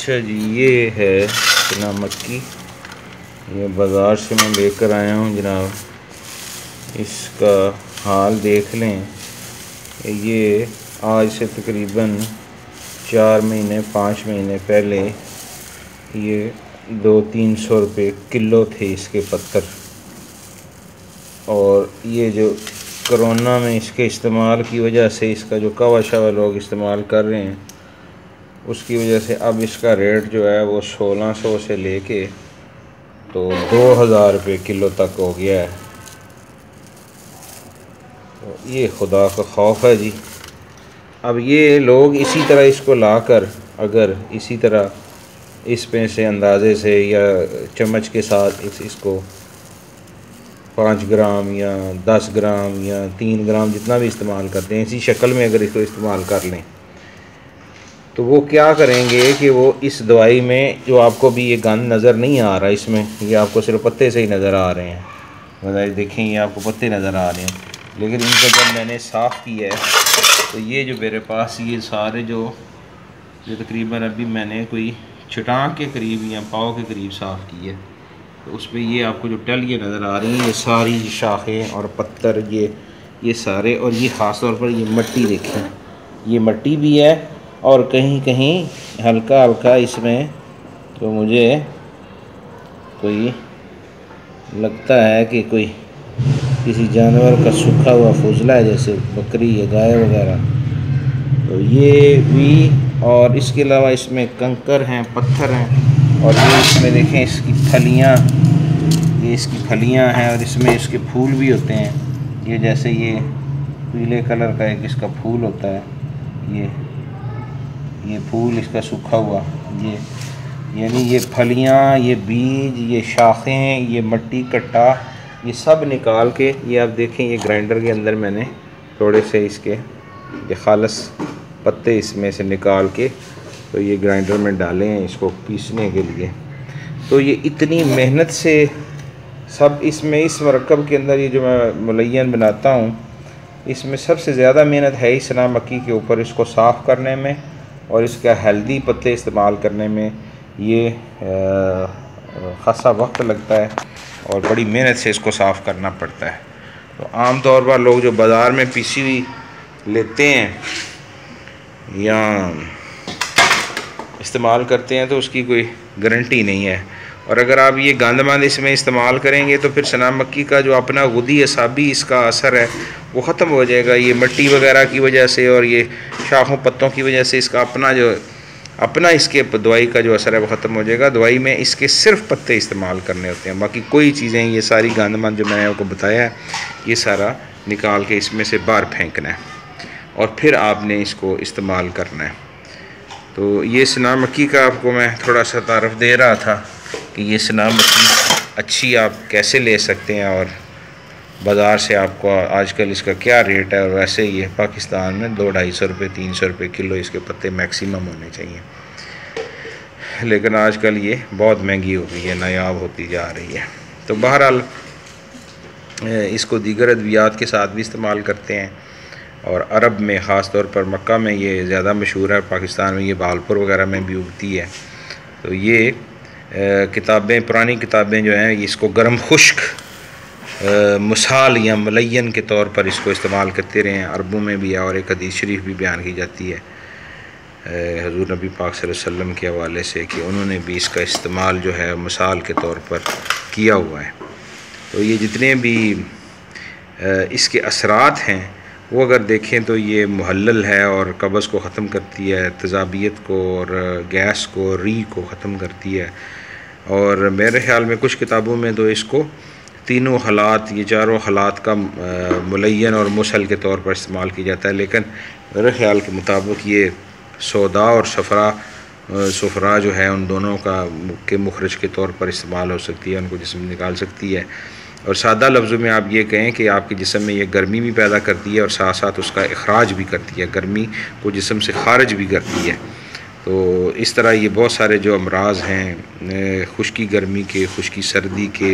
अच्छा जी, ये है चना मक्की। ये बाज़ार से मैं लेकर आया हूँ जनाब। इसका हाल देख लें। ये आज से तकरीबन 4 महीने 5 महीने पहले ये 200-300 रुपये किलो थे इसके पत्थर। और ये जो कोरोना में इसके इस्तेमाल की वजह से इसका जो कवा शवा लोग इस्तेमाल कर रहे हैं, उसकी वजह से अब इसका रेट जो है वो 1600 से लेके तो 2000 रुपये किलो तक हो गया है। तो ये खुदा का खौफ है जी। अब ये लोग इसी तरह इसको लाकर अगर इसी तरह इसमें से अंदाज़े से या चम्मच के साथ इसको 5 ग्राम या 10 ग्राम या 3 ग्राम जितना भी इस्तेमाल करते हैं, इसी शक्ल में अगर इसको इस्तेमाल कर लें तो वो क्या करेंगे कि वो इस दवाई में जो आपको भी ये गंद नज़र नहीं आ रहा, इसमें ये आपको सिर्फ पत्ते से ही नज़र आ रहे हैं। मतलब देखें ये आपको पत्ते नज़र आ रहे हैं, लेकिन इनको जब मैंने साफ़ किया है तो ये जो मेरे पास ये सारे जो तकरीबन अभी मैंने कोई चटाक के करीब या पाव के करीब साफ़ की है, तो उस पर ये आपको जो टलियाँ नज़र आ रही हैं, ये सारी शाखें और पत्थर ये सारे, और ये ख़ास तौर पर ये मिट्टी देखें, ये मिट्टी भी है और कहीं कहीं हल्का हल्का इसमें तो मुझे कोई लगता है कि कोई किसी जानवर का सूखा हुआ फुजला है, जैसे बकरी या गाय वगैरह। तो ये भी, और इसके अलावा इसमें कंकर हैं, पत्थर हैं, और ये इसमें देखें इसकी फलियां, ये इसकी फलियां हैं और इसमें इसके फूल भी होते हैं। ये जैसे ये पीले कलर का एक इसका फूल होता है, ये फूल इसका सूखा हुआ, ये यानी ये फलियां, ये बीज, ये शाखें, ये मिट्टी कट्टा, ये सब निकाल के ये आप देखें, ये ग्राइंडर के अंदर मैंने थोड़े से इसके ये खालस पत्ते इसमें से निकाल के तो ये ग्राइंडर में डाले हैं इसको पीसने के लिए। तो ये इतनी मेहनत से सब इसमें इस मरकब के अंदर ये जो मैं मुलय्यन बनाता हूँ, इसमें सबसे ज़्यादा मेहनत है इस चना मक्की के ऊपर, इसको साफ़ करने में और इसका हेल्दी पत्ते इस्तेमाल करने में। ये ख़ासा वक्त लगता है और बड़ी मेहनत से इसको साफ़ करना पड़ता है। तो आम तौर पर लोग जो बाज़ार में पीसी हुई लेते हैं या इस्तेमाल करते हैं तो उसकी कोई गारंटी नहीं है। और अगर आप ये गंदमंद इसमें इस्तेमाल करेंगे तो फिर चना मक्की का जो अपना गुदी असाबी इसका असर है वो ख़त्म हो जाएगा। ये मिट्टी वगैरह की वजह से और ये शाखों पत्तों की वजह से इसका अपना इसके दवाई का जो असर है वो ख़त्म हो जाएगा। दवाई में इसके सिर्फ पत्ते इस्तेमाल करने होते हैं, बाकी कोई चीज़ें, ये सारी गंदमंद जो मैंने आपको बताया है ये सारा निकाल के इसमें से बाहर फेंकना है और फिर आपने इसको इस्तेमाल करना है। तो ये चना मक्की का आपको मैं थोड़ा सा तारफ़ दे रहा था कि ये चना मक्की अच्छी आप कैसे ले सकते हैं और बाज़ार से आपको आजकल इसका क्या रेट है। और वैसे ही है पाकिस्तान में 200-250 रुपये 300 रुपये किलो इसके पत्ते मैक्सिमम होने चाहिए, लेकिन आजकल ये बहुत महंगी हो गई है, नायाब होती जा रही है। तो बहरहाल इसको दीगर अद्वियात के साथ भी इस्तेमाल करते हैं और अरब में ख़ास तौर पर मक्का में ये ज़्यादा मशहूर है, पाकिस्तान में ये बालपुर वगैरह में भी उगती है। तो ये किताबें, पुरानी किताबें जो हैं इसको गर्म खुश्क मिसाल या मुलय्यन के तौर पर इसको इस्तेमाल करते रहे हैं। अरबों में भी है और एक हदीस शरीफ भी बयान की जाती है हुज़ूर नबी पाक सल्लल्लाहु अलैहि वसल्लम के हवाले से कि उन्होंने भी इसका इस्तेमाल जो है मिसाल के तौर पर किया हुआ है। तो ये जितने भी इसके असरात हैं वो अगर देखें तो ये मुहल्लल है और कब्ज़ को ख़त्म करती है, तेज़ाबियत को और गैस को, री को ख़त्म करती है। और मेरे ख़्याल में कुछ किताबों में तो इसको तीनों हालात, ये चारों हालात का मुलय्यन और मुसल के तौर पर इस्तेमाल किया जाता है, लेकिन मेरे ख़्याल के मुताबिक ये सौदा और सफ़रा जो है उन दोनों के मुखरज के तौर पर इस्तेमाल हो सकती है, उनको जिस्म निकाल सकती है। और सादा लफ्ज़ों में आप ये कहें कि आपके जिस्म में ये गर्मी भी पैदा करती है और साथ साथ उसका अखराज भी करती है, गर्मी को जिस्म से खारिज भी करती है। तो इस तरह ये बहुत सारे जो अमराज हैं, खुश्की गर्मी के, खुश्की सर्दी के,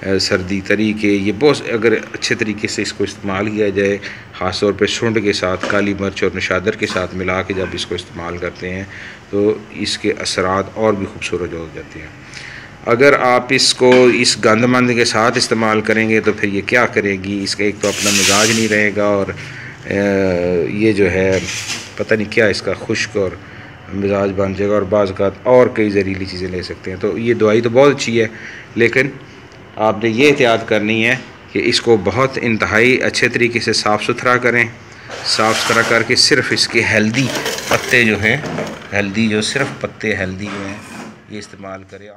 सर्दी तरीके, ये बहुत अगर अच्छे तरीके से इसको इस्तेमाल किया जाए, ख़ास तौर पे सुंड के साथ काली मिर्च और नशादर के साथ मिला के जब इसको इस्तेमाल करते हैं तो इसके असरात और भी खूबसूरत हो जाते हैं। अगर आप इसको इस गंदमंद के साथ इस्तेमाल करेंगे तो फिर ये क्या करेगी, इसका एक तो अपना मिजाज नहीं रहेगा और ये जो है पता नहीं क्या इसका खुश्क और मिजाज बन जाएगा और बाज़ औक़ात और कई जहरीली चीज़ें ले सकते हैं। तो ये दवाई तो बहुत अच्छी है, लेकिन आपने ये एहतियात करनी है कि इसको बहुत इंतहाई अच्छे तरीके से साफ़ सुथरा करें। साफ़ सुथरा करके सिर्फ़ इसके हेल्दी पत्ते जो हैं, हेल्दी जो सिर्फ़ पत्ते हेल्दी जो हैं ये इस्तेमाल करें।